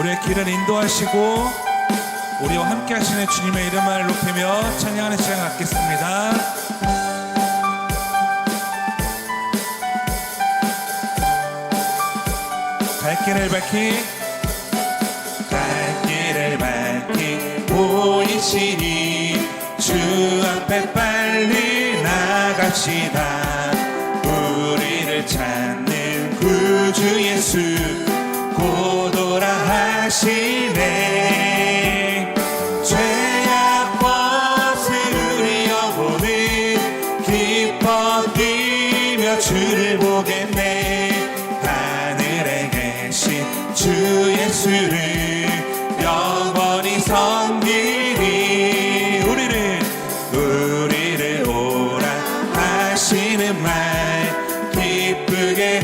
우리의 길을 인도하시고 우리와 함께 하시는 주님의 이름을 높이며 찬양하는 시간 갖겠습니다. 갈 길을 밝히 보이시니 주 앞에 빨리 나갑시다. 우리를 찾는 구주 예수 곧 오라 하시네. 죄악 벗으려 보는 기뻐 뛰며 주를 보겠네. 하늘에 계신 주 예수를 영원히 섬기니 우리를 오라 하시는 말 기쁘게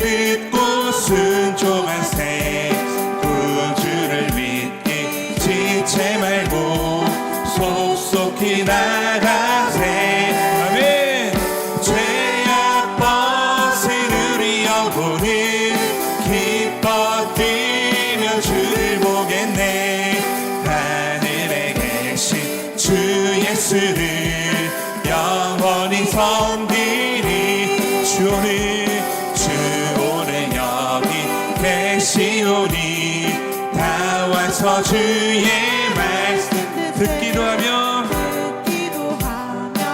듣고 순종한 새 구주를 믿기 지체 말고 속속히 나가세. 아멘. 죄악 벗으려 보는 기뻐 뛰며 주를 보겠네. 하늘에 계신 주 예수를 영원히 섬기니 주 오늘 여기 계시오니 다 와서 주의 말씀 듣기도 하며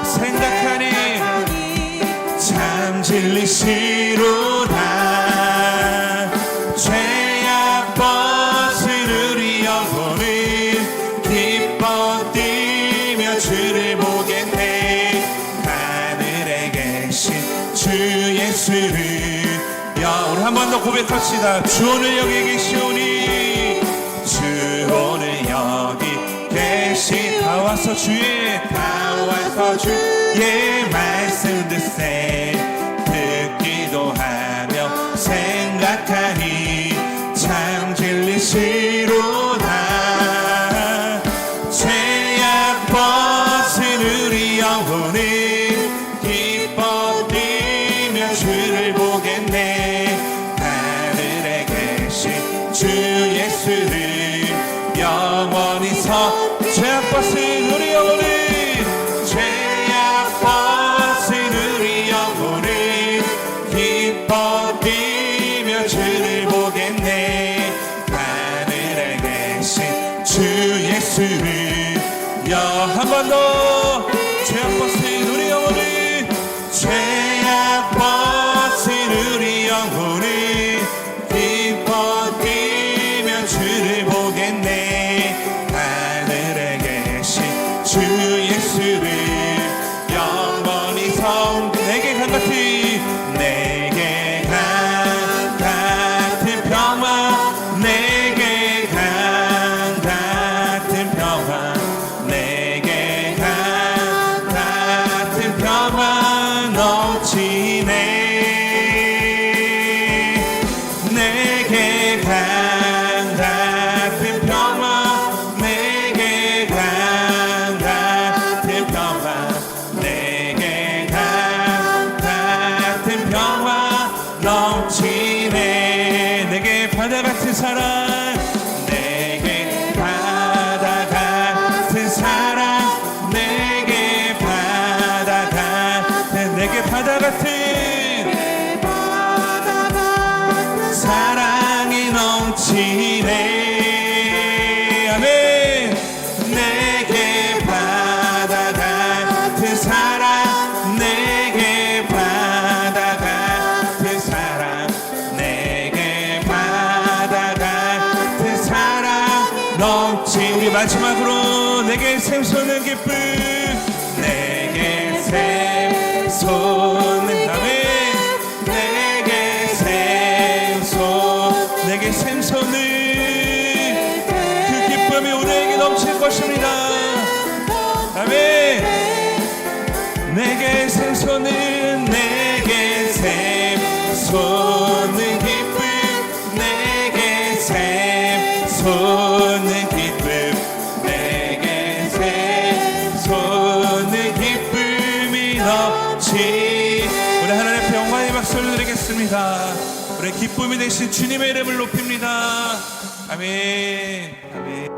생각하니 참 진리시로다. 죄악 벗으려 보는 기뻐 뛰며 주를 보겠네. 하늘에 계신 주 예수를 우리 한 번 더 고백합시다. 주 오늘 여기 계시오니 주 오늘 여기 계시 다 와서 주의 말씀 듣기도 하며 생각하니 참 진리시로다. 죄악 벗으려 보는 기뻐 뛰며 주를 보겠네. 하늘에 계신 주 예수를 영원히 죄악 벗으려 보는 기뻐 뛰며 주를 보겠네. 하늘에 계신 주 예수를 한 번 더 죄악 벗은 우리 영혼을 죄악 벗은 우리 영혼을 기뻐 뛰며 주를 보겠네. 하늘에 계신 주 예수를 영원히 내게 같은 평화 내게 같은 평화 내게 같은 평화 넘치네. 내게 같은 평화 내게 같은 평화 내게 같은 평화 넘치네. 내게 바다 같은 사랑 내게 바다 같은 사랑 내게 바다 같은 사랑이 넘치네. 아멘. 내게 바다 같은 사랑 내게 바다 같은 사랑 내게 바다 같은 사랑 넘치. 우리 마지막으로 내게 샘솟는 기쁨 내게 샘솟는 아멘. 내게 샘솟는 그 기쁨이 우리에게 넘칠 것입니다. 아멘. 내게 샘솟는 기쁨 내게 샘솟는 기쁨 내게 샘솟는 기쁨이 넘치. 우리 하나님의 평강의 박수를 드리겠습니다. 우리 기쁨이 되신 주님의 이름을 높입니다. 아멘. 아멘.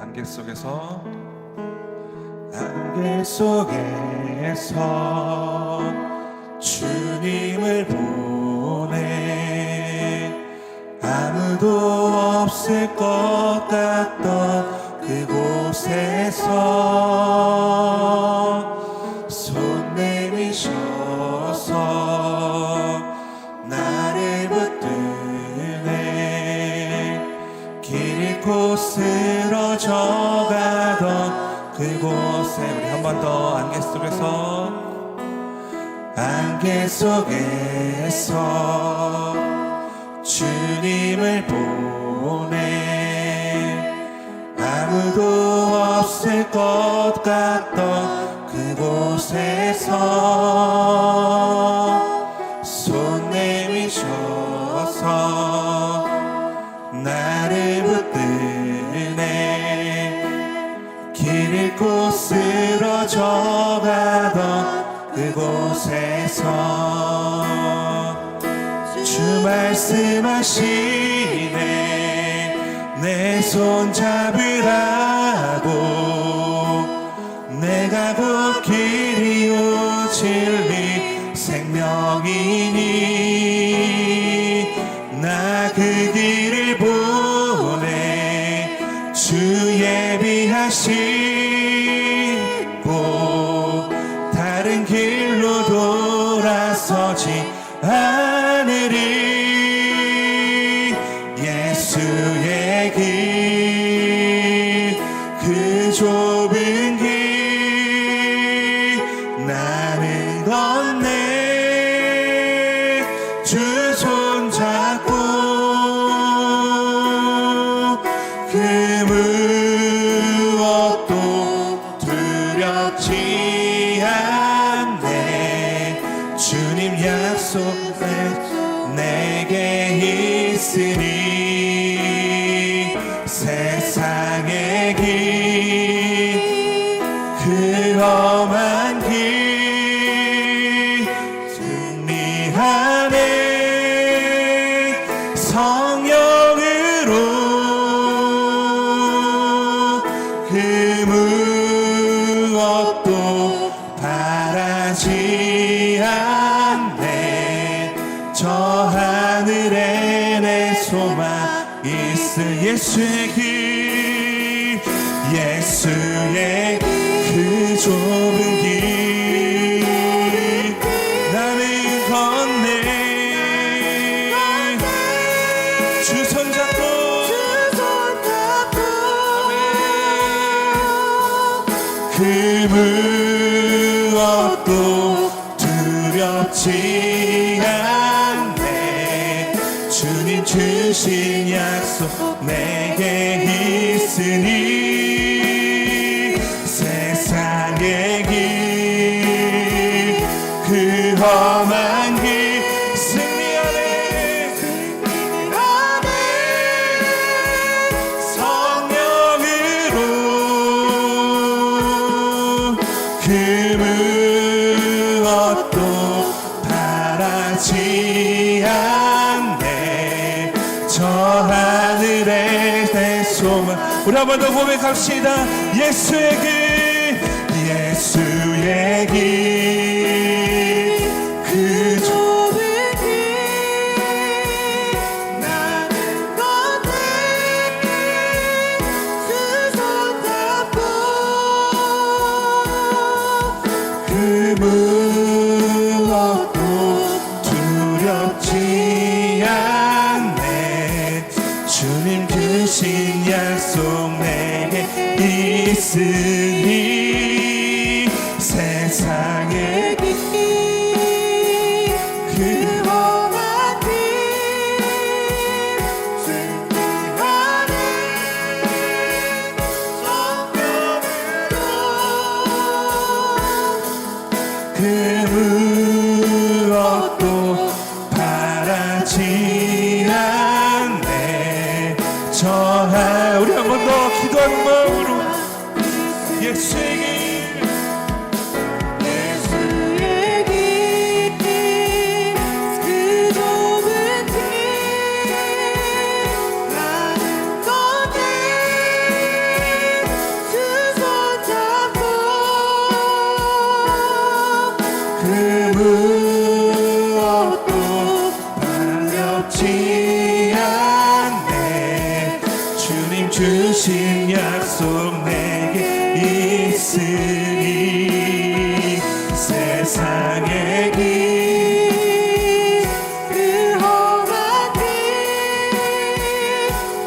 안개 속에서 주님을 보내 아무도 없을 것 같던 그곳에서 손 내미셔서 나를 붙드네 길 잃고 쓰러져가던 그곳에 우리 한 번 더 안개 속에서 주님을 보내 아무도 없을 것 같던 그곳에서 손 내미셔서 나를 붙드네 길 잃고 쓰러져가던 그곳에서 주 말씀하시네 내 손 잡으라고 내가 곧 길이요 진리 생명이니 나 그 길을 보내 주 예비하시고 다른 길로 돌아서지 않으리 예수의 길 그 좁은 길 나는 건네 주 손 잡고 그 무엇도 두렵지 않네 주님 약속 내게 있으니 세상의 길 그 험한 길 승리하네 성령으로 그 무엇도 바라지 않네 저 하늘에 내 소망 있으 예수의 길 예수의 그 좁은 길 나는 건네 주 손 잡고 그 무엇도 두렵지 않네 주님 주신 약속 내게 있으니 세상의 길 그 험한 길 승리하네 성령으로 그 무엇도 바라지 않네 저 하늘에 내 소망 우리 한 번 더 고백합시다 예수의 길 예수의 길 그 좁은 길 나는 건네 그 손 잡고 그 무엇도 두렵지 않네 주님 주신 약속 내게 있으니 세상의 길 그 험한 길 승리하네 성령으로 그 무엇도 바라지 않네 우리 한 번 더 기도하는 마음으로 예수의 내게 있으니 세상의 길 그 험한 길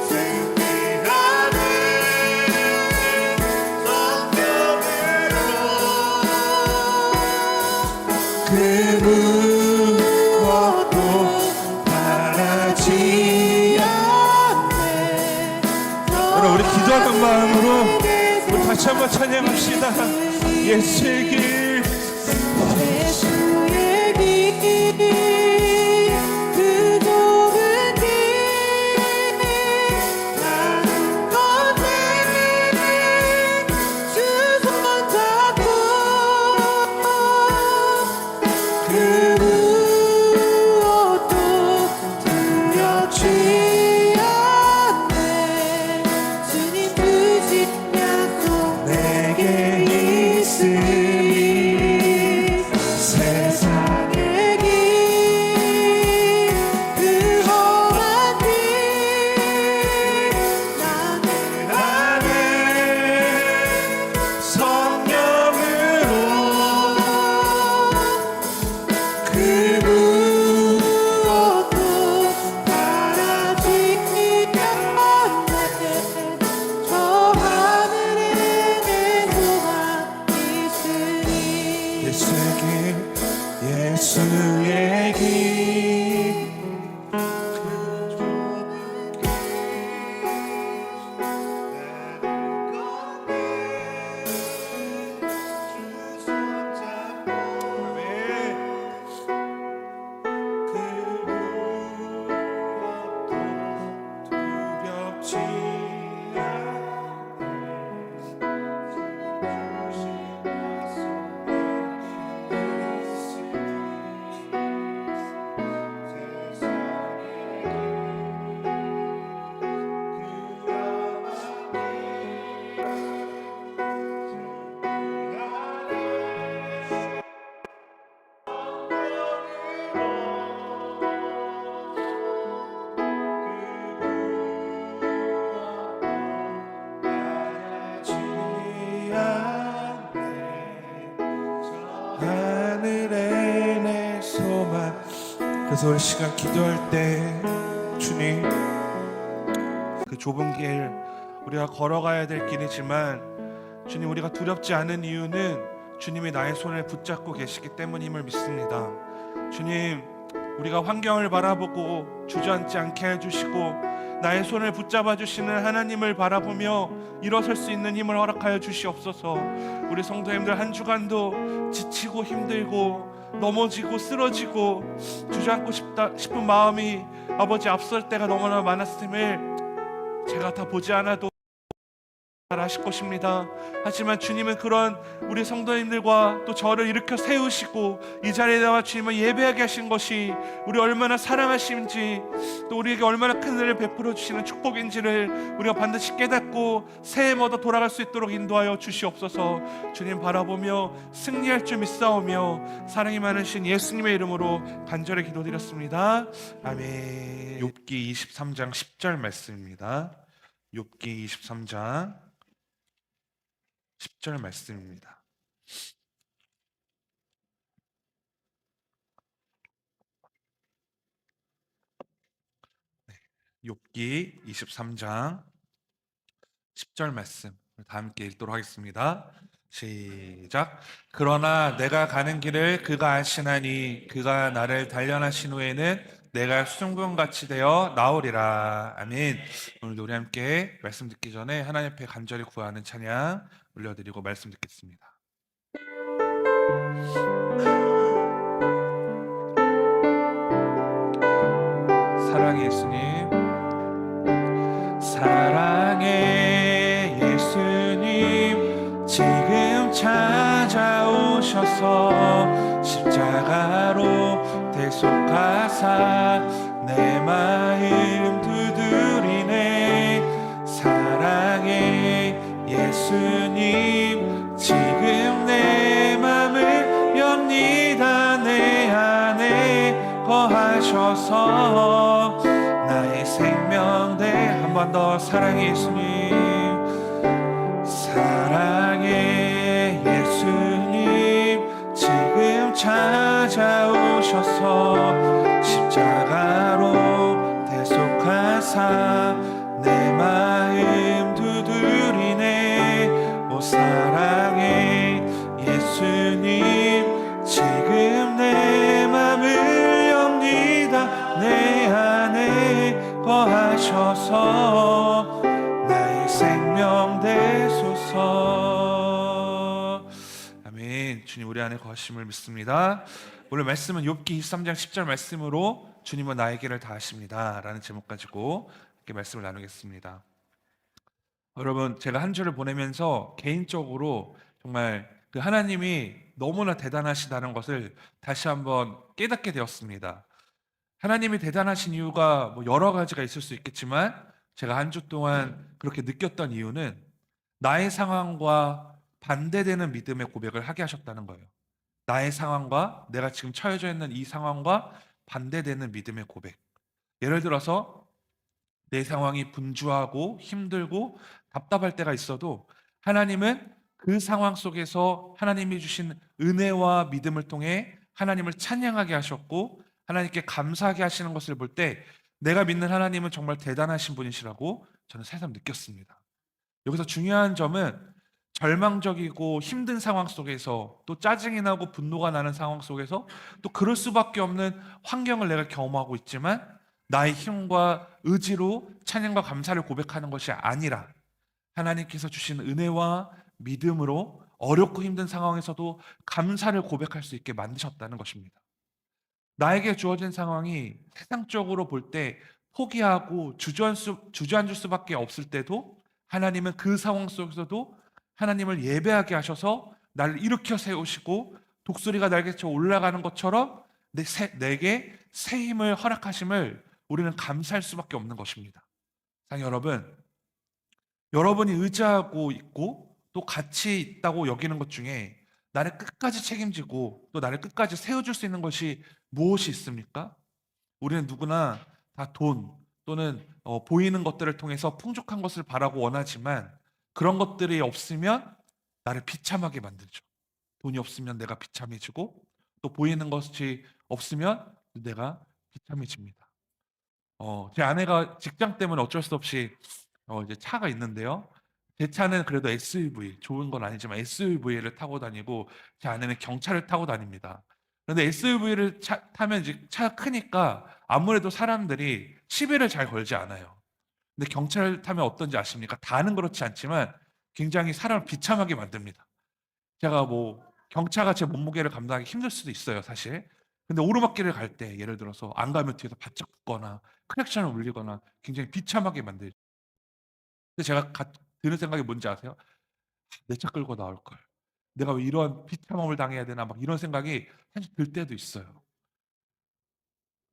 승리하는 성령으로 그 무엇도 바라지 않네. 여러분 우리 기도하는 마음으로 우리 다시 한번 찬양합시다. 예수의 길 예수의 길 그 좁은 길 나는 건너는 주 손 잡고 그 무엇도 두렵지 않네. 주님 주신 약속 내게 있으니 세상의 길 그 험한 길 나는 안에 성령으로 그 무엇도 바라지 않네. 저 하늘에 내 소망 있으니 예수의 길 예수의 길 하늘에 내 소망. 그래서 우리 시간 기도할 때 주님 그 좁은 길 우리가 걸어가야 될 길이지만 주님 우리가 두렵지 않은 이유는 주님이 나의 손을 붙잡고 계시기 때문임을 믿습니다. 주님 우리가 환경을 바라보고 주저앉지 않게 해주시고 나의 손을 붙잡아 주시는 하나님을 바라보며 일어설 수 있는 힘을 허락하여 주시옵소서. 우리 성도님들 한 주간도 지치고 힘들고 넘어지고 쓰러지고 주저앉고 싶은 마음이 아버지 앞설 때가 너무나 많았음을 제가 다 보지 않아도 잘 아실 것입니다. 하지만 주님은 그런 우리 성도님들과 또 저를 일으켜 세우시고 이 자리에 나와 주님을 예배하게 하신 것이 우리 얼마나 사랑하심인지 또 우리에게 얼마나 큰 은혜를 베풀어 주시는 축복인지를 우리가 반드시 깨닫고 새해마다 돌아갈 수 있도록 인도하여 주시옵소서. 주님 바라보며 승리할 줄 믿사오며 사랑이 많으신 예수님의 이름으로 간절히 기도드렸습니다. 아멘. 욥기 23장 10절 말씀입니다. 욥기 23장 10절 말씀입니다. 욥기 23장 10절 말씀 다 함께 읽도록 하겠습니다. 시작. 그러나 내가 가는 길을 그가 아시나니 그가 나를 단련하신 후에는 내가 수정금같이 되어 나오리라. 아멘. 오늘도 우리 함께 말씀 듣기 전에 하나님 앞에 간절히 구하는 찬양 올려드리고 말씀 듣겠습니다. 사랑의 예수님, 사랑의 예수님, 지금 찾아오셔서 십자가로 대속하사 내 마음 두드리네. 사랑의 예수님, 지금 내 맘을 엽니다. 내 안에 거하셔서 나의 생명대. 한 번 더. 사랑의 예수님, 주님 우리 안에 거하심을 믿습니다. 오늘 말씀은 욥기 23장 10절 말씀으로 주님은 나의 길을 다하십니다 라는 제목 가지고 이렇게 말씀을 나누겠습니다. 여러분, 제가 한 주를 보내면서 개인적으로 정말 그 하나님이 너무나 대단하시다는 것을 다시 한번 깨닫게 되었습니다. 하나님이 대단하신 이유가 뭐 여러 가지가 있을 수 있겠지만 제가 한 주 동안 그렇게 느꼈던 이유는 나의 상황과 반대되는 믿음의 고백을 하게 하셨다는 거예요. 나의 상황과 내가 지금 처해져 있는 이 상황과 반대되는 믿음의 고백. 예를 들어서 내 상황이 분주하고 힘들고 답답할 때가 있어도 하나님은 그 상황 속에서 하나님이 주신 은혜와 믿음을 통해 하나님을 찬양하게 하셨고 하나님께 감사하게 하시는 것을 볼 때 내가 믿는 하나님은 정말 대단하신 분이시라고 저는 새삼 느꼈습니다. 여기서 중요한 점은 절망적이고 힘든 상황 속에서 또 짜증이 나고 분노가 나는 상황 속에서 또 그럴 수밖에 없는 환경을 내가 경험하고 있지만 나의 힘과 의지로 찬양과 감사를 고백하는 것이 아니라 하나님께서 주신 은혜와 믿음으로 어렵고 힘든 상황에서도 감사를 고백할 수 있게 만드셨다는 것입니다. 나에게 주어진 상황이 세상적으로 볼 때 포기하고 주저앉을 수밖에 없을 때도 하나님은 그 상황 속에서도 하나님을 예배하게 하셔서 나를 일으켜 세우시고 독수리가 날개쳐 올라가는 것처럼 내게 새 힘을 허락하심을 우리는 감사할 수밖에 없는 것입니다. 사랑하는 여러분, 여러분이 의지하고 있고 또 같이 있다고 여기는 것 중에 나를 끝까지 책임지고 또 나를 끝까지 세워줄 수 있는 것이 무엇이 있습니까? 우리는 누구나 다 돈 또는 보이는 것들을 통해서 풍족한 것을 바라고 원하지만 그런 것들이 없으면 나를 비참하게 만들죠. 돈이 없으면 내가 비참해지고 또 보이는 것이 없으면 내가 비참해집니다. 제 아내가 직장 때문에 어쩔 수 없이 이제 차가 있는데요. 제 차는 그래도 SUV, 좋은 건 아니지만 SUV를 타고 다니고 제 아내는 경차를 타고 다닙니다. 그런데 SUV를 타면 이제 차가 크니까 아무래도 사람들이 시비를 잘 걸지 않아요. 근데 경차를 타면 어떤지 아십니까? 다는 그렇지 않지만 굉장히 사람을 비참하게 만듭니다. 제가 뭐 경차가 제 몸무게를 감당하기 힘들 수도 있어요, 사실. 근데 오르막길을 갈 때 예를 들어서 안 가면 뒤에서 바짝 붙거나 크랙션을 울리거나 굉장히 비참하게 만들죠. 근데 제가 드는 생각이 뭔지 아세요? 내 차 끌고 나올 걸. 내가 왜 이런 비참함을 당해야 되나 막 이런 생각이 사실 들 때도 있어요.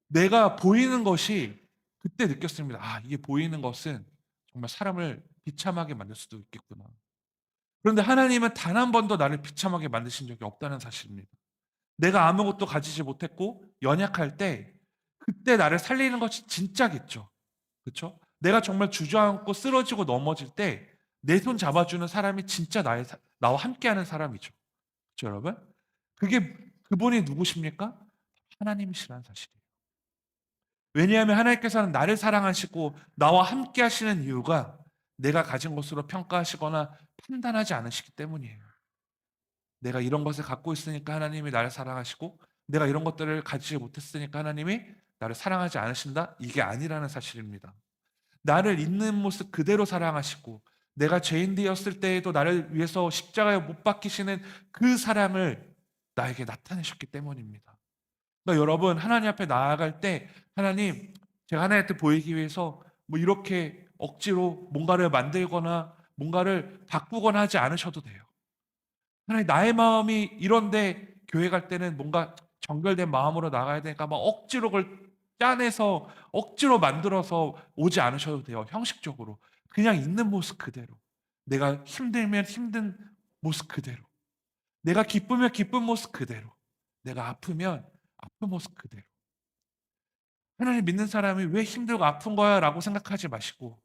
내가 보이는 것이 그때 느꼈습니다. 아, 이게 보이는 것은 정말 사람을 비참하게 만들 수도 있겠구나. 그런데 하나님은 단 한 번도 나를 비참하게 만드신 적이 없다는 사실입니다. 내가 아무것도 가지지 못했고 연약할 때 그때 나를 살리는 것이 진짜겠죠. 그렇죠? 내가 정말 주저앉고 쓰러지고 넘어질 때 내 손 잡아주는 사람이 진짜 나와 함께하는 사람이죠. 그렇죠, 여러분? 그분이 누구십니까? 하나님이시라는 사실이에요. 왜냐하면 하나님께서는 나를 사랑하시고 나와 함께하시는 이유가 내가 가진 것으로 평가하시거나 판단하지 않으시기 때문이에요. 내가 이런 것을 갖고 있으니까 하나님이 나를 사랑하시고 내가 이런 것들을 가지지 못했으니까 하나님이 나를 사랑하지 않으신다? 이게 아니라는 사실입니다. 나를 있는 모습 그대로 사랑하시고 내가 죄인 되었을 때에도 나를 위해서 십자가에 못 박히시는 그 사랑을 나에게 나타내셨기 때문입니다. 그러니까 여러분, 하나님 앞에 나아갈 때 하나님, 제가 하나님한테 보이기 위해서 뭐 이렇게 억지로 뭔가를 만들거나 뭔가를 바꾸거나 하지 않으셔도 돼요. 하나님, 나의 마음이 이런데 교회 갈 때는 뭔가 정결된 마음으로 나가야 되니까 막 억지로 그걸 짜내서 억지로 만들어서 오지 않으셔도 돼요. 형식적으로. 그냥 있는 모습 그대로. 내가 힘들면 힘든 모습 그대로. 내가 기쁘면 기쁜 모습 그대로. 내가 아프면 아픈 모습 그대로. 하나님 믿는 사람이 왜 힘들고 아픈 거야? 라고 생각하지 마시고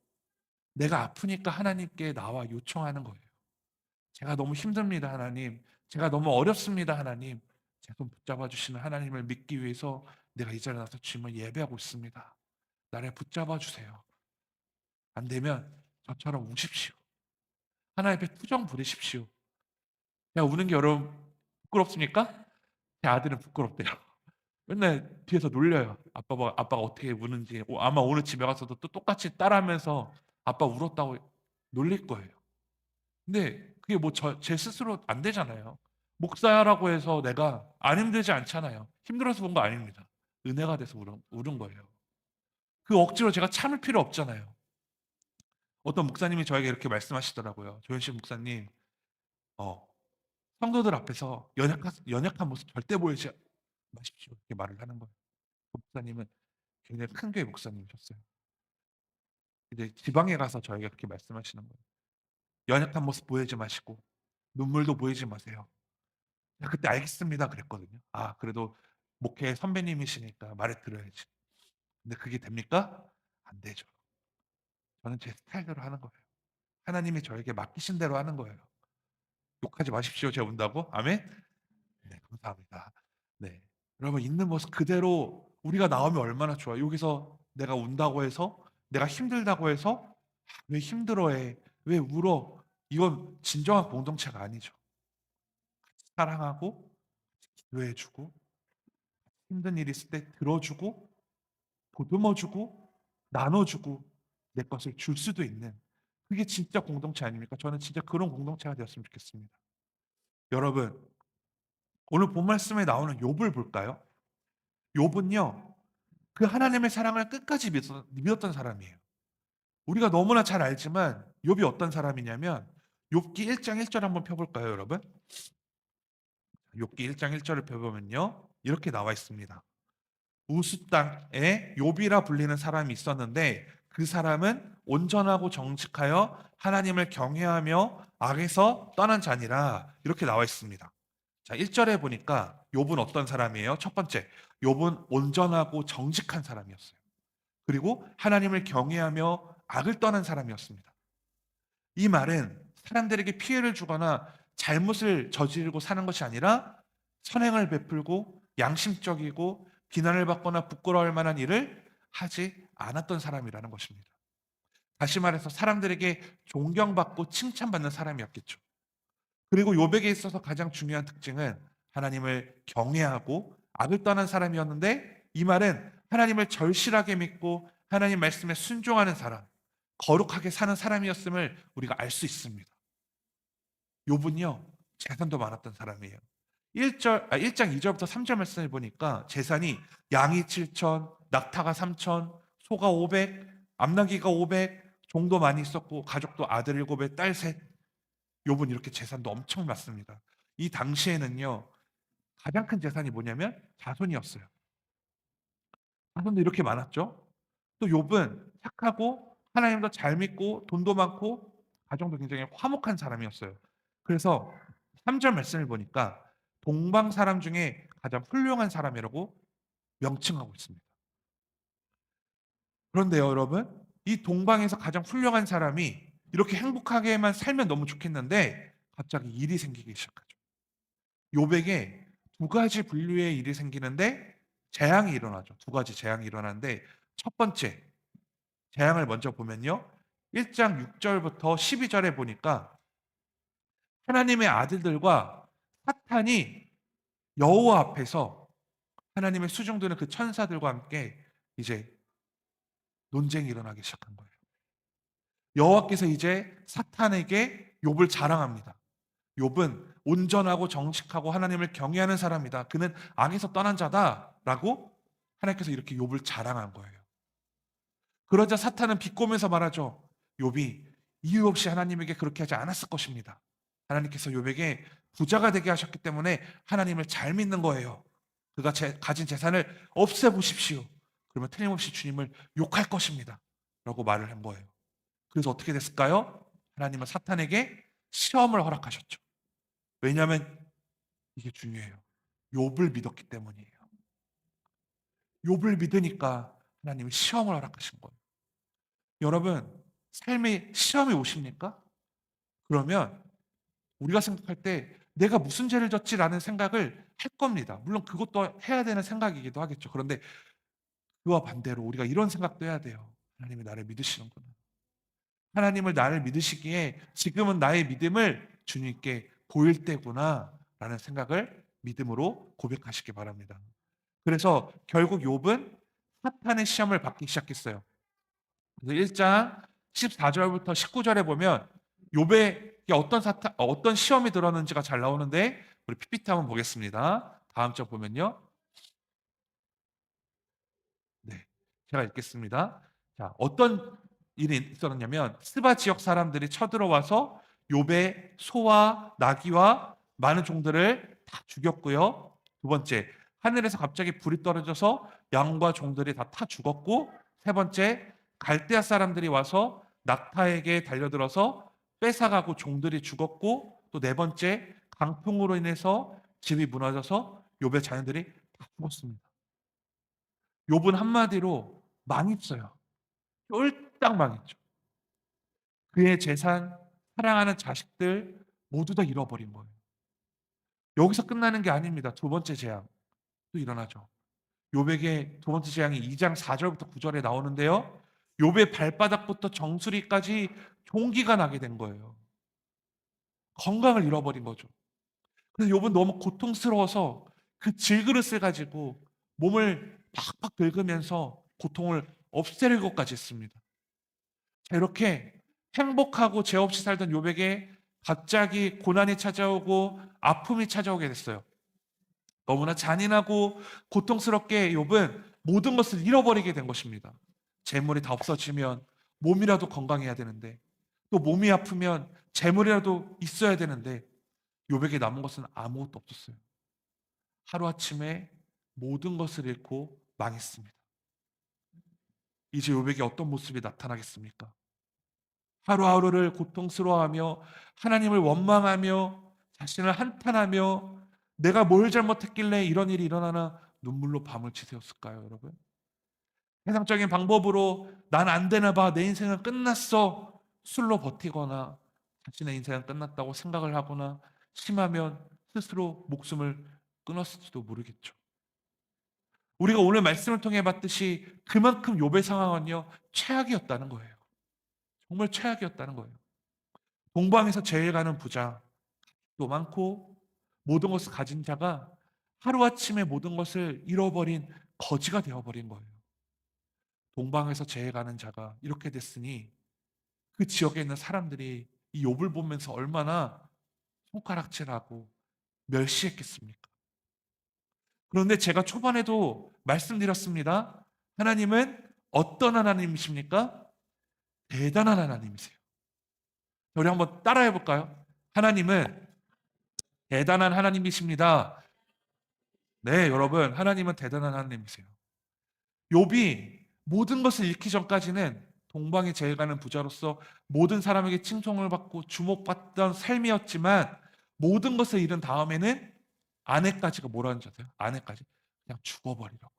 내가 아프니까 하나님께 나와 요청하는 거예요. 제가 너무 힘듭니다, 하나님. 제가 너무 어렵습니다, 하나님. 제 손 붙잡아 주시는 하나님을 믿기 위해서 내가 이 자리에 나서 주님을 예배하고 있습니다. 나를 붙잡아 주세요. 안 되면 저처럼 우십시오. 하나님 앞에 투정 부리십시오. 제가 우는 게 여러분 부끄럽습니까? 제 아들은 부끄럽대요. 맨날 뒤에서 놀려요. 아빠가 어떻게 우는지. 아마 오늘 집에 가서도 또 똑같이 따라하면서 아빠 울었다고 놀릴 거예요. 근데 그게 뭐 제 스스로 안 되잖아요. 목사라고 해서 내가 안 힘들지 않잖아요. 힘들어서 본 거 아닙니다. 은혜가 돼서 울은 거예요. 그 억지로 제가 참을 필요 없잖아요. 어떤 목사님이 저에게 이렇게 말씀하시더라고요. 조현식 목사님, 어, 성도들 앞에서 연약한 모습 절대 보이지 마십시오. 이렇게 말을 하는 거예요. 그 목사님은 굉장히 큰 교회 목사님이셨어요. 이제 지방에 가서 저에게 그렇게 말씀하시는 거예요. 연약한 모습 보이지 마시고 눈물도 보이지 마세요. 제가 그때 알겠습니다 그랬거든요. 아, 그래도 목회 선배님이시니까 말을 들어야지. 근데 그게 됩니까? 안 되죠. 저는 제 스타일대로 하는 거예요. 하나님이 저에게 맡기신 대로 하는 거예요. 욕하지 마십시오. 제가 운다고. 아멘. 네, 감사합니다. 네. 여러분 있는 모습 그대로 우리가 나오면 얼마나 좋아요. 여기서 내가 운다고 해서 내가 힘들다고 해서 왜 힘들어해? 왜 울어? 이건 진정한 공동체가 아니죠. 사랑하고 기도해주고 힘든 일 있을 때 들어주고 보듬어주고 나눠주고 내 것을 줄 수도 있는 그게 진짜 공동체 아닙니까? 저는 진짜 그런 공동체가 되었으면 좋겠습니다. 여러분 오늘 본 말씀에 나오는 욥을 볼까요? 욥은요 그 하나님의 사랑을 끝까지 믿었던 사람이에요. 우리가 너무나 잘 알지만 욥이 어떤 사람이냐면 욥기 1장 1절 한번 펴볼까요, 여러분? 욥기 1장 1절을 펴보면요 이렇게 나와 있습니다. 우스 땅에 욥이라 불리는 사람이 있었는데 그 사람은 온전하고 정직하여 하나님을 경외하며 악에서 떠난 자니라 이렇게 나와 있습니다. 자, 1절에 보니까 욥은 어떤 사람이에요? 첫 번째, 욥은 온전하고 정직한 사람이었어요. 그리고 하나님을 경외하며 악을 떠난 사람이었습니다. 이 말은 사람들에게 피해를 주거나 잘못을 저지르고 사는 것이 아니라 선행을 베풀고 양심적이고 비난을 받거나 부끄러워할 만한 일을 하지 않았던 사람이라는 것입니다. 다시 말해서 사람들에게 존경받고 칭찬받는 사람이었겠죠. 그리고 욥에게 있어서 가장 중요한 특징은 하나님을 경외하고 악을 떠난 사람이었는데 이 말은 하나님을 절실하게 믿고 하나님 말씀에 순종하는 사람, 거룩하게 사는 사람이었음을 우리가 알 수 있습니다. 욥은요 재산도 많았던 사람이에요. 1장 2절부터 3절 말씀을 보니까 재산이 양이 7천, 낙타가 3천, 소가 500, 암나귀가 500, 종도 많이 있었고 가족도 아들 7에 딸 셋. 욥은 이렇게 재산도 엄청 많습니다. 이 당시에는요 가장 큰 재산이 뭐냐면 자손이었어요. 자손도 이렇게 많았죠. 또 욥은 착하고 하나님도 잘 믿고 돈도 많고 가정도 굉장히 화목한 사람이었어요. 그래서 3절 말씀을 보니까 동방 사람 중에 가장 훌륭한 사람이라고 명칭하고 있습니다. 그런데요, 여러분, 이 동방에서 가장 훌륭한 사람이 이렇게 행복하게만 살면 너무 좋겠는데 갑자기 일이 생기기 시작하죠. 욥에게 두 가지 분류의 일이 생기는데 재앙이 일어나죠. 두 가지 재앙이 일어나는데 첫 번째 재앙을 먼저 보면요. 1장 6절부터 12절에 보니까 하나님의 아들들과 사탄이 여호와 앞에서 하나님의 수종드는 그 천사들과 함께 이제 논쟁이 일어나기 시작한 거예요. 여호와께서 이제 사탄에게 욥을 자랑합니다. 욥은 온전하고 정직하고 하나님을 경외하는 사람이다. 그는 악에서 떠난 자다라고 하나님께서 이렇게 욥을 자랑한 거예요. 그러자 사탄은 비꼬면서 말하죠. 욥이 이유 없이 하나님에게 그렇게 하지 않았을 것입니다. 하나님께서 욥에게 부자가 되게 하셨기 때문에 하나님을 잘 믿는 거예요. 그가 가진 재산을 없애보십시오. 그러면 틀림없이 주님을 욕할 것입니다. 라고 말을 한 거예요. 그래서 어떻게 됐을까요? 하나님은 사탄에게 시험을 허락하셨죠. 왜냐하면 이게 중요해요. 욥을 믿었기 때문이에요. 욥을 믿으니까 하나님이 시험을 허락하신 거예요. 여러분, 삶에 시험이 오십니까? 그러면 우리가 생각할 때 내가 무슨 죄를 졌지라는 생각을 할 겁니다. 물론 그것도 해야 되는 생각이기도 하겠죠. 그런데 그와 반대로 우리가 이런 생각도 해야 돼요. 하나님이 나를 믿으시는구나. 하나님을 나를 믿으시기에 지금은 나의 믿음을 주님께 보일 때구나 라는 생각을 믿음으로 고백하시기 바랍니다. 그래서 결국 욥은 사탄의 시험을 받기 시작했어요. 그래서 1장 14절부터 19절에 보면 욥의 이게 어떤 시험이 들었는지가 잘 나오는데 우리 PPT 한번 보겠습니다. 다음 장 보면요. 네, 제가 읽겠습니다. 자, 어떤 일이 있었냐면 스바 지역 사람들이 쳐들어와서 욥의 소와 나귀와 많은 종들을 다 죽였고요. 두 번째, 하늘에서 갑자기 불이 떨어져서 양과 종들이 다 타 죽었고, 세 번째, 갈대아 사람들이 와서 낙타에게 달려들어서 뺏어가고 종들이 죽었고, 또 네 번째, 강풍으로 인해서 집이 무너져서 욥의 자녀들이 다 죽었습니다. 욥은 한마디로 망했어요. 쫄딱 망했죠. 그의 재산, 사랑하는 자식들 모두 다 잃어버린 거예요. 여기서 끝나는 게 아닙니다. 두 번째 재앙 또 일어나죠. 욥에게 두 번째 재앙이 2장 4절부터 9절에 나오는데요. 욥의 발바닥부터 정수리까지 종기가 나게 된 거예요. 건강을 잃어버린 거죠. 그래서 욥은 너무 고통스러워서 그 질그릇을 가지고 몸을 팍팍 긁으면서 고통을 없애려는 것까지 했습니다. 자, 이렇게 행복하고 죄 없이 살던 욥에게 갑자기 고난이 찾아오고 아픔이 찾아오게 됐어요. 너무나 잔인하고 고통스럽게 욥은 모든 것을 잃어버리게 된 것입니다. 재물이 다 없어지면 몸이라도 건강해야 되는데, 또 몸이 아프면 재물이라도 있어야 되는데 욥에게 남은 것은 아무것도 없었어요. 하루아침에 모든 것을 잃고 망했습니다. 이제 욥에게 어떤 모습이 나타나겠습니까? 하루하루를 고통스러워하며 하나님을 원망하며 자신을 한탄하며 내가 뭘 잘못했길래 이런 일이 일어나나 눈물로 밤을 지새웠을까요, 여러분? 세상적인 방법으로 난 안 되나 봐, 내 인생은 끝났어, 술로 버티거나 자신의 인생은 끝났다고 생각을 하거나 심하면 스스로 목숨을 끊었을지도 모르겠죠. 우리가 오늘 말씀을 통해 봤듯이 그만큼 욥의 상황은요, 최악이었다는 거예요. 정말 최악이었다는 거예요. 동방에서 제일 가는 부자, 또 많고 모든 것을 가진 자가 하루아침에 모든 것을 잃어버린 거지가 되어버린 거예요. 동방에서 제일 가는 자가 이렇게 됐으니 그 지역에 있는 사람들이 이 욥을 보면서 얼마나 손가락질하고 멸시했겠습니까? 그런데 제가 초반에도 말씀드렸습니다. 하나님은 어떤 하나님이십니까? 대단한 하나님이세요. 우리 한번 따라해 볼까요? 하나님은 대단한 하나님이십니다. 네, 여러분, 하나님은 대단한 하나님이세요. 욥이 모든 것을 잃기 전까지는 동방에 제일 가는 부자로서 모든 사람에게 칭송을 받고 주목받던 삶이었지만 모든 것을 잃은 다음에는 아내까지가 뭐라는 줄 아세요? 아내까지 그냥 죽어버리라고.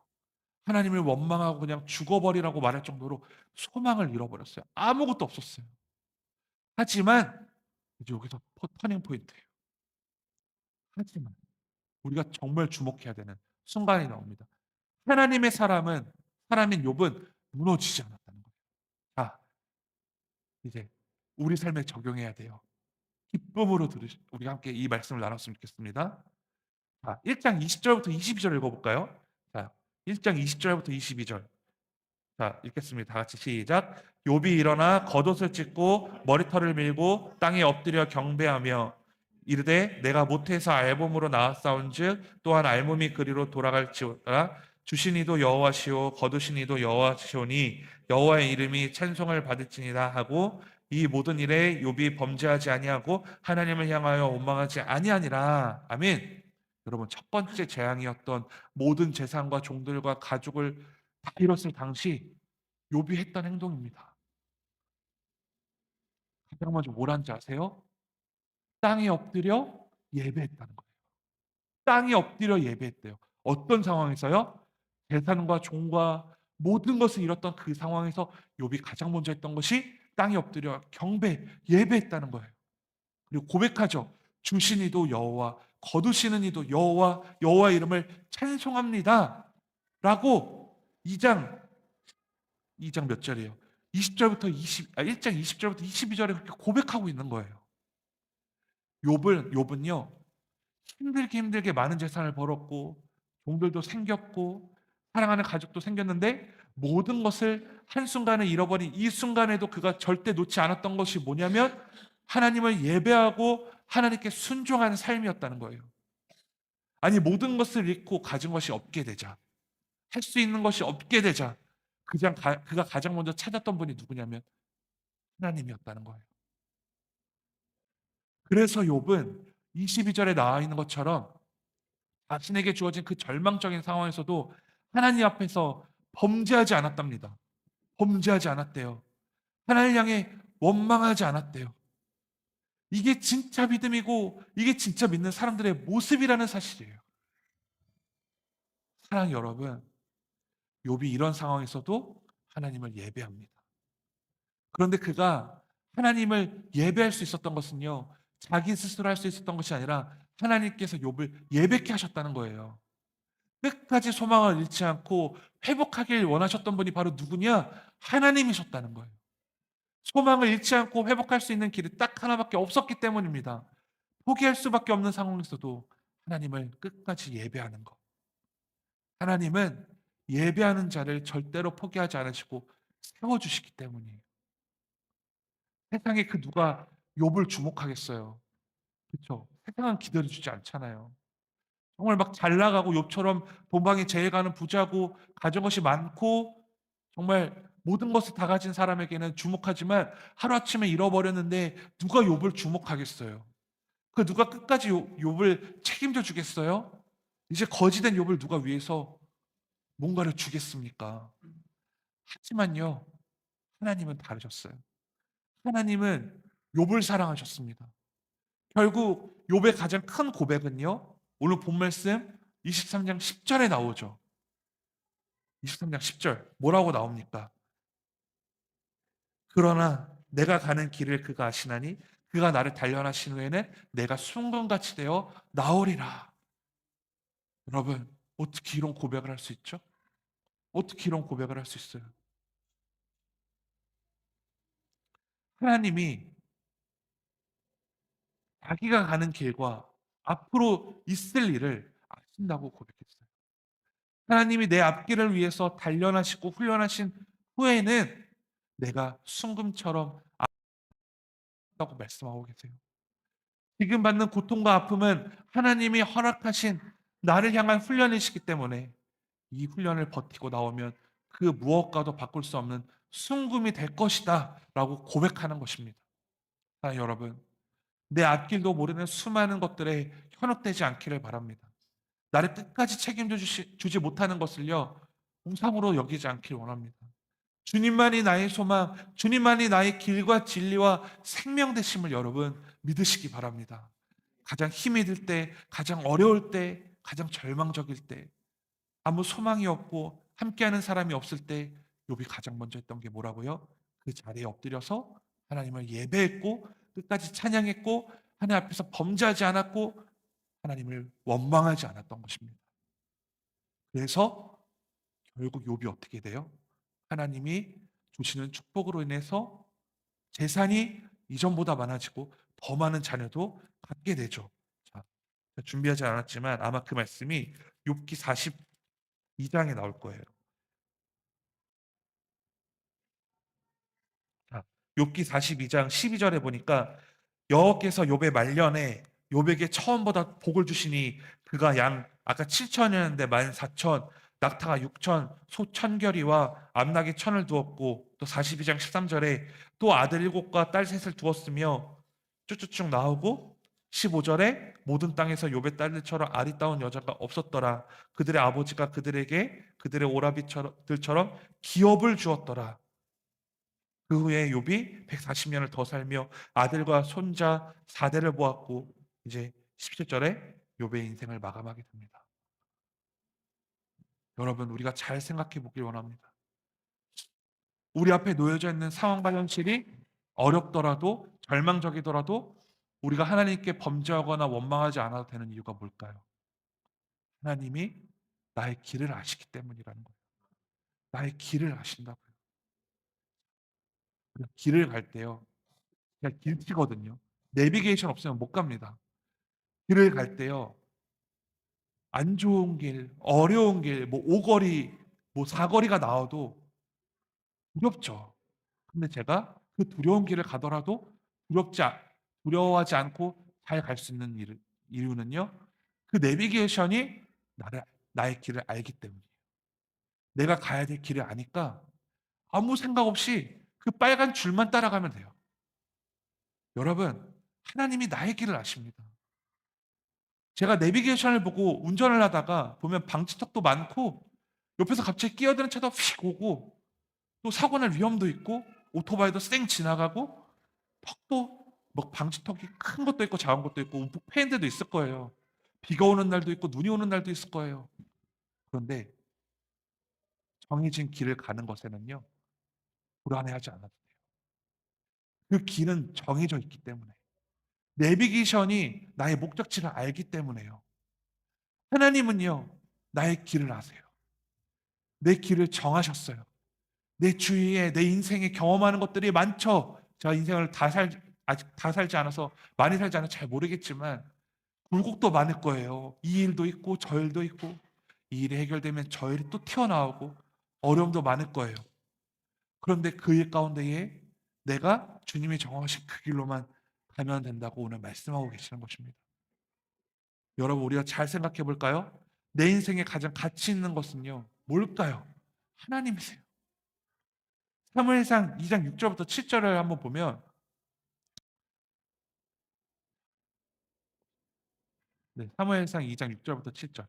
하나님을 원망하고 그냥 죽어버리라고 말할 정도로 소망을 잃어버렸어요. 아무것도 없었어요. 하지만 이제 여기서 터닝 포인트예요. 하지만 우리가 정말 주목해야 되는 순간이 나옵니다. 하나님의 사람인 욥은 무너지지 않았다는 거예요. 자, 이제 우리 삶에 적용해야 돼요. 기쁨으로 우리 함께 이 말씀을 나눴으면 좋겠습니다. 자, 1장 20절부터 22절 읽어볼까요? 자, 1장 20절부터 22절. 자, 읽겠습니다. 다 같이 시작. 욥이 일어나 겉옷을 찢고 머리털을 밀고 땅에 엎드려 경배하며 이르되 내가 모태에서 알몸으로 나왔사온즉 또한 알몸이 그리로 돌아갈지어다. 주신 이도 여호와시오 거두신 이도 여호와시오니 여호와의 이름이 찬송을 받을지니라 하고 이 모든 일에 욥이 범죄하지 아니하고 하나님을 향하여 원망하지 아니하니라. 아멘. 여러분, 첫 번째 재앙이었던 모든 재산과 종들과 가족을 다 잃었을 당시 욥이 했던 행동입니다. 가장 먼저 뭐라는지 아세요? 땅에 엎드려 예배했다는 거예요. 땅에 엎드려 예배했대요. 어떤 상황에서요? 재산과 종과 모든 것을 잃었던 그 상황에서 욥이 가장 먼저 했던 것이 땅에 엎드려 경배, 예배했다는 거예요. 그리고 고백하죠. 주신 이도 여호와, 거두시는 이도 여호와, 여호와 이름을 찬송합니다. 라고 2장 몇 절이에요? 1장 20절부터 22절에 그렇게 고백하고 있는 거예요. 욥은요, 힘들게 많은 재산을 벌었고 종들도 생겼고 사랑하는 가족도 생겼는데 모든 것을 한순간에 잃어버린 이 순간에도 그가 절대 놓지 않았던 것이 뭐냐면 하나님을 예배하고 하나님께 순종하는 삶이었다는 거예요. 아니 모든 것을 잃고 가진 것이 없게 되자, 할 수 있는 것이 없게 되자 그가 가장 먼저 찾았던 분이 누구냐면 하나님이었다는 거예요. 그래서 욥은 22절에 나와 있는 것처럼 자신에게 주어진 그 절망적인 상황에서도 하나님 앞에서 범죄하지 않았답니다. 범죄하지 않았대요. 하나님을 향해 원망하지 않았대요. 이게 진짜 믿음이고 이게 진짜 믿는 사람들의 모습이라는 사실이에요. 사랑하는 여러분, 욥이 이런 상황에서도 하나님을 예배합니다. 그런데 그가 하나님을 예배할 수 있었던 것은요, 자기 스스로 할 수 있었던 것이 아니라 하나님께서 욥을 예배케 하셨다는 거예요. 끝까지 소망을 잃지 않고 회복하길 원하셨던 분이 바로 누구냐? 하나님이셨다는 거예요. 소망을 잃지 않고 회복할 수 있는 길이 딱 하나밖에 없었기 때문입니다. 포기할 수밖에 없는 상황에서도 하나님을 끝까지 예배하는 것. 하나님은 예배하는 자를 절대로 포기하지 않으시고 세워주시기 때문이에요. 세상에 그 누가 욥을 주목하겠어요. 그렇죠? 세상은 기다려주지 않잖아요. 정말 막 잘 나가고 욥처럼 본방에 제해가는 부자고 가진 것이 많고 정말 모든 것을 다 가진 사람에게는 주목하지만 하루아침에 잃어버렸는데 누가 욥을 주목하겠어요? 그 누가 끝까지 욥을 책임져 주겠어요? 이제 거지된 욥을 누가 위해서 뭔가를 주겠습니까? 하지만요, 하나님은 다르셨어요. 하나님은 욥을 사랑하셨습니다. 결국 욥의 가장 큰 고백은요, 오늘 본 말씀 23장 10절에 나오죠. 23장 10절 뭐라고 나옵니까? 그러나 내가 가는 길을 그가 아시나니 그가 나를 단련하신 후에는 내가 순금같이 되어 나오리라. 여러분, 어떻게 이런 고백을 할 수 있죠? 어떻게 이런 고백을 할 수 있어요? 하나님이 자기가 가는 길과 앞으로 있을 일을 아신다고 고백했어요. 하나님이 내 앞길을 위해서 단련하시고 훈련하신 후에는 내가 순금처럼 아다고 말씀하고 계세요. 지금 받는 고통과 아픔은 하나님이 허락하신 나를 향한 훈련이시기 때문에 이 훈련을 버티고 나오면 그 무엇과도 바꿀 수 없는 순금이 될 것이다 라고 고백하는 것입니다. 여러분, 내 앞길도 모르는 수많은 것들에 현혹되지 않기를 바랍니다. 나를 끝까지 책임져 주지 못하는 것을요, 우상으로 여기지 않길 원합니다. 주님만이 나의 소망, 주님만이 나의 길과 진리와 생명 되심을 여러분 믿으시기 바랍니다. 가장 힘이 들 때, 가장 어려울 때, 가장 절망적일 때, 아무 소망이 없고 함께하는 사람이 없을 때 욥이 가장 먼저 했던 게 뭐라고요? 그 자리에 엎드려서 하나님을 예배했고 끝까지 찬양했고 하나님 앞에서 범죄하지 않았고 하나님을 원망하지 않았던 것입니다. 그래서 결국 욥이 어떻게 돼요? 하나님이 주시는 축복으로 인해서 재산이 이전보다 많아지고 더 많은 자녀도 갖게 되죠. 자, 준비하지 않았지만 아마 그 말씀이 욥기 42장에 나올 거예요. 자, 욥기 42장 12절에 보니까 여호와께서 욥의 말년에 욥에게 처음보다 복을 주시니 그가 양 아까 7천이었는데 14,000 낙타가 6천 소 1,000결이와 암낙이 1,000을 두었고 또 42장 13절에 또 아들 7과 딸 3을 두었으며 쭉쭉쭉 나오고 15절에 모든 땅에서 욥의 딸들처럼 아리따운 여자가 없었더라. 그들의 아버지가 그들에게 그들의 오라비들처럼 기업을 주었더라. 그 후에 욥이 140년을 더 살며 아들과 손자 4대를 보았고 이제 17절에 욥의 인생을 마감하게 됩니다. 여러분, 우리가 잘 생각해 보길 원합니다. 우리 앞에 놓여져 있는 상황과 현실이 어렵더라도 절망적이더라도 우리가 하나님께 범죄하거나 원망하지 않아도 되는 이유가 뭘까요? 하나님이 나의 길을 아시기 때문이라는 거예요. 나의 길을 아신다고요. 우리가 길을 갈 때요, 그냥 길치거든요. 내비게이션 없으면 못 갑니다. 길을 갈 때요, 안 좋은 길, 어려운 길, 뭐 오거리, 뭐 사거리가 나와도 두렵죠. 근데 제가 그 두려운 길을 가더라도 두렵지 두려워하지 않고 잘 갈 수 있는 이유는요. 그 내비게이션이 나를 나의 길을 알기 때문이에요. 내가 가야 될 길을 아니까 아무 생각 없이 그 빨간 줄만 따라가면 돼요. 여러분, 하나님이 나의 길을 아십니다. 제가 내비게이션을 보고 운전을 하다가 보면 방지턱도 많고 옆에서 갑자기 끼어드는 차도 휙 오고 또 사고 날 위험도 있고 오토바이도 쌩 지나가고 턱도 뭐 방지턱이 큰 것도 있고 작은 것도 있고 움푹 패인 데도 있을 거예요. 비가 오는 날도 있고 눈이 오는 날도 있을 거예요. 그런데 정해진 길을 가는 것에는요. 불안해하지 않아도 돼요. 그 길은 정해져 있기 때문에. 내비게이션이 나의 목적지를 알기 때문에요. 하나님은요. 나의 길을 아세요. 내 길을 정하셨어요. 내 주위에 내 인생에 경험하는 것들이 많죠. 제가 인생을 아직 다 살지 않아서 많이 살지 않아서 잘 모르겠지만 굴곡도 많을 거예요. 이 일도 있고 저 일도 있고 이 일이 해결되면 저 일이 또 튀어나오고 어려움도 많을 거예요. 그런데 그 일 가운데에 내가 주님이 정하신 그 길로만 가면 된다고 오늘 말씀하고 계시는 것입니다. 여러분 우리가 잘 생각해 볼까요? 내 인생에 가장 가치 있는 것은요. 뭘까요? 하나님이세요. 사무엘상 2장 6절부터 7절을 한번 보면 네, 사무엘상 2장 6절부터 7절.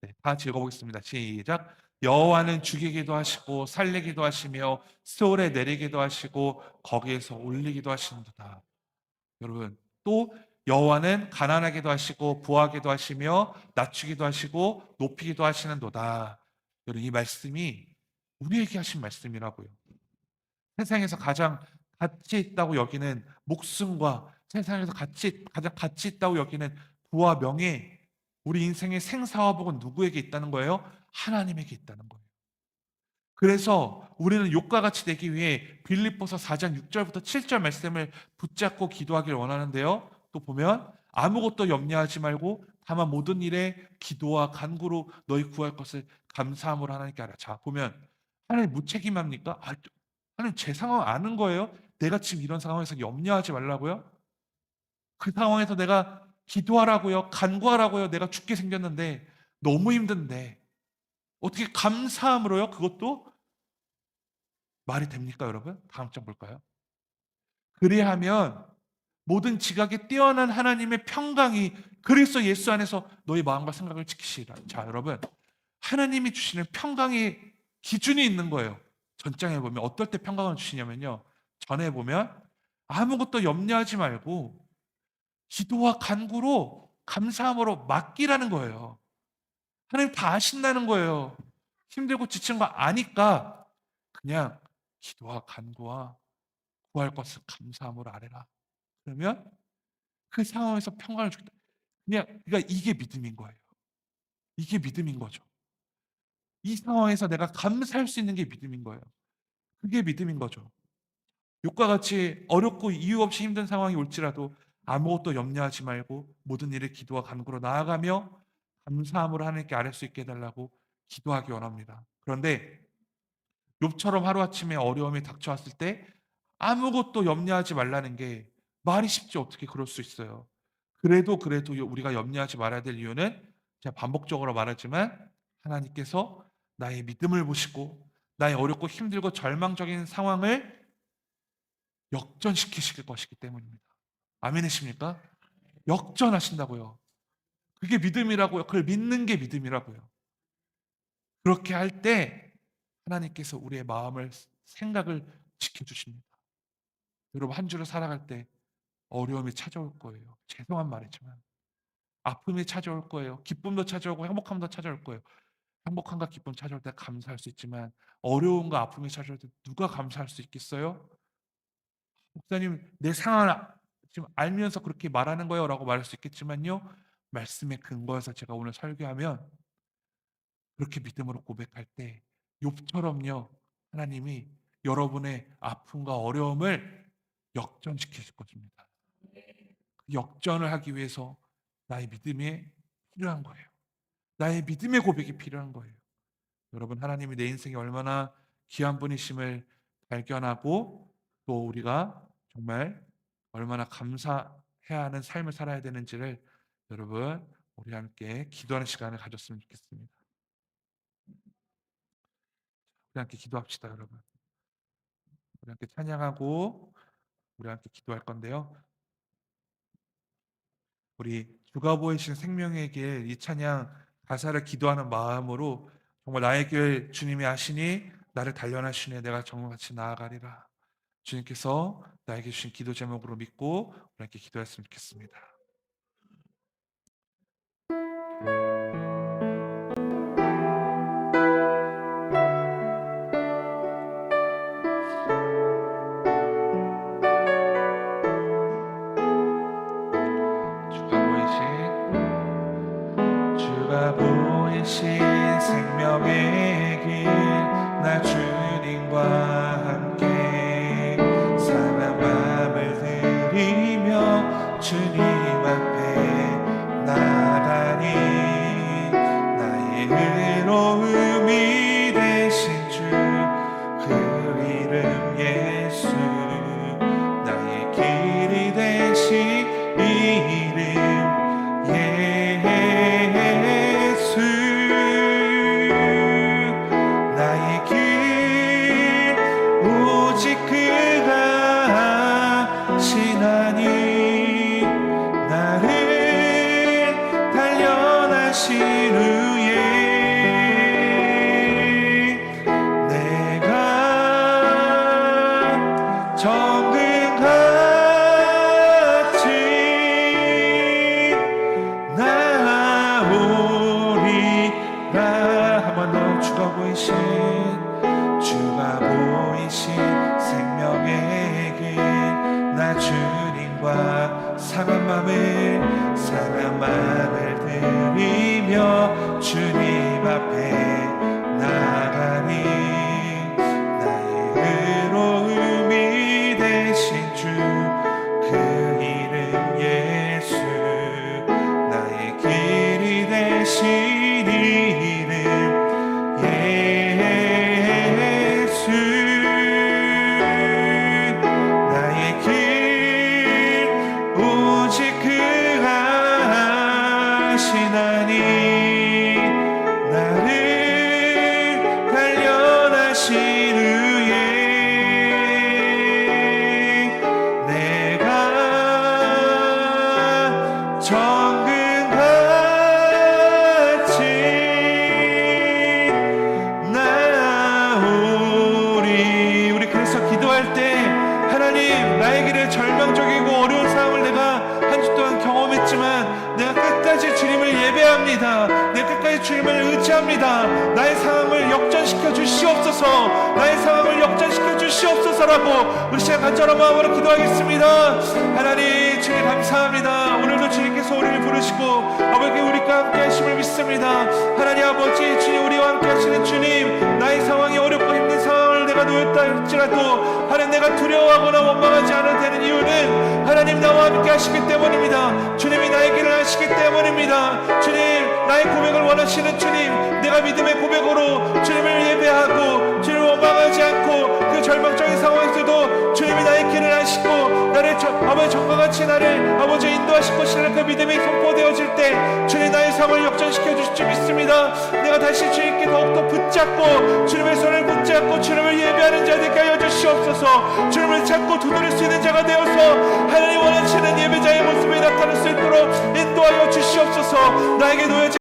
네, 다 같이 읽어보겠습니다. 시작. 여호와는 죽이기도 하시고 살리기도 하시며 스올에 내리기도 하시고 거기에서 올리기도 하시는도다. 여러분 또 여호와는 가난하기도 하시고 부하기도 하시며 낮추기도 하시고 높이기도 하시는도다. 여러분 이 말씀이 우리에게 하신 말씀이라고요. 세상에서 가장 가치 있다고 여기는 목숨과 세상에서 가장 가치 있다고 여기는 부와 명예, 우리 인생의 생사화복은 누구에게 있다는 거예요? 하나님에게 있다는 거예요. 그래서 우리는 욕과 같이 되기 위해 빌립보서 4장 6절부터 7절 말씀을 붙잡고 기도하길 원하는데요. 또 보면 아무것도 염려하지 말고 다만 모든 일에 기도와 간구로 너희 구할 것을 감사함으로 하나님께 하라. 자, 보면 하나님 무책임합니까? 하나님 제 상황 아는 거예요? 내가 지금 이런 상황에서 염려하지 말라고요? 그 상황에서 내가 기도하라고요? 간구하라고요? 내가 죽게 생겼는데 너무 힘든데 어떻게 감사함으로요? 그것도 말이 됩니까, 여러분? 다음 장 볼까요? 그리하면 모든 지각에 뛰어난 하나님의 평강이 그리스도 예수 안에서 너희 마음과 생각을 지키시리라. 자, 여러분. 하나님이 주시는 평강의 기준이 있는 거예요. 전장에 보면 어떨 때 평강을 주시냐면요. 전에 보면 아무것도 염려하지 말고 기도와 간구로 감사함으로 맡기라는 거예요. 하나님 다 아신다는 거예요. 힘들고 지친 거 아니까 그냥 기도와 간구와 구할 것을 감사함으로 아뢰라. 그러면 그 상황에서 평강을 주겠다. 그냥 그러니까 이게 믿음인 거예요. 이게 믿음인 거죠. 이 상황에서 내가 감사할 수 있는 게 믿음인 거예요. 그게 믿음인 거죠. 욕과 같이 어렵고 이유 없이 힘든 상황이 올지라도 아무것도 염려하지 말고 모든 일을 기도와 간구로 나아가며 감사함으로 하나님께 아뢰 수 있게 해달라고 기도하기 원합니다. 그런데 욥처럼 하루아침에 어려움이 닥쳐왔을 때 아무것도 염려하지 말라는 게 말이 쉽지 어떻게 그럴 수 있어요. 그래도 우리가 염려하지 말아야 될 이유는 제가 반복적으로 말하지만 하나님께서 나의 믿음을 보시고 나의 어렵고 힘들고 절망적인 상황을 역전시키실 것이기 때문입니다. 아멘이십니까? 역전하신다고요. 그게 믿음이라고요. 그걸 믿는 게 믿음이라고요. 그렇게 할 때 하나님께서 우리의 마음을 생각을 지켜주십니다. 여러분 한 주를 살아갈 때 어려움이 찾아올 거예요. 죄송한 말이지만 아픔이 찾아올 거예요. 기쁨도 찾아오고 행복함도 찾아올 거예요. 행복함과 기쁨 찾아올 때 감사할 수 있지만 어려움과 아픔이 찾아올 때 누가 감사할 수 있겠어요? 목사님 내 상황을 지금 알면서 그렇게 말하는 거예요 라고 말할 수 있겠지만요. 말씀에 근거해서 제가 오늘 설교하면 그렇게 믿음으로 고백할 때 욥처럼요. 하나님이 여러분의 아픔과 어려움을 역전시키실 것입니다. 그 역전을 하기 위해서 나의 믿음이 필요한 거예요. 나의 믿음의 고백이 필요한 거예요. 여러분 하나님이 내 인생에 얼마나 귀한 분이심을 발견하고 또 우리가 정말 얼마나 감사해야 하는 삶을 살아야 되는지를 여러분 우리 함께 기도하는 시간을 가졌으면 좋겠습니다. 우리 함께 기도합시다, 여러분. 우리 함께 찬양하고 우리 함께 기도할 건데요. 우리 주가 보이신 생명에게 이 찬양 가사를 기도하는 마음으로 정말 나의 길 주님이 아시니 나를 단련하시니 내가 정같이 나아가리라. 주님께서 나에게 주신 기도 제목으로 믿고 우리 함께 기도했으면 좋겠습니다. 주가 보이신 생명의 길 나 주님과 함께 상한 마음을 들이며 주님 앞에 나가니 나의 의로움이 되신 주 그 이름 예수 나의 길이 되신 이름 예수 나의 길 오직 그가 하시나니 나를 단련하신 후에 내가 정금같이 나오리라. 한 번 더 주가 보이신 생명의 길 나 주님과 상한 마음을 들이며 주님 앞에 나가니 나의 의로움이 되신 주 그 이름 예수 나의 길이 되신 이름 예수 나의 길 오직 그가 하시나니 나를 단련하신 후에 내가 정금같이 나오리. 우리 그래서 기도할 때 하나님 나의 길을 절망적이고 어려운 상황을 내가 한 주 동안 경험했지만 내가 끝까지 주님을 예배합니다. 내가 끝까지 주님을 의지합니다. 나의 상황을 역전시켜 주시옵소서. 나의 상황을 역전시켜 주시옵소서라고 우리 시간 간절한 마음으로 기도하겠습니다. 하나님 주님 감사합니다. 오늘도 주님께서 우리를 부르시고 아버지 우리과 함께 하심을 믿습니다. 하나님 아버지 주님 우리와 함께 하시는 주님 나의 상황이 어렵고 힘든 상황을 내가 놓였다 할지라도 하나님 내가 두려워하거나 원망하지 않아도 되는 이유는 하나님 나와 함께 하시기 때문입니다. 주님이 나의 길을 하시기 때문입니다. 주님 나의 고백을 원하시는 주님 내가 믿음의 고백으로 주님을 예배하고 주님을 원망하지 않고 그 절망적인 상황에서도 주님이 나의 길을 하시고 나를 아버지 정과같이 나를 아버지 인도하실 것이라는 그 믿음이 선포되어질 때 주님 나의 삶을 역전시켜 주실 줄 믿습니다. 내가 다시 주님께 더욱더 붙잡고 주님의 손을 붙잡고 주님을 예배하는 자들께 하여 주시옵소서. 주님을 찾고 두드릴 수 있는 자가 되어서 하나님 원하시는 예배자의 모습이 나타날 수 있도록 인도하여 주시옵소서. 나에게 놓여진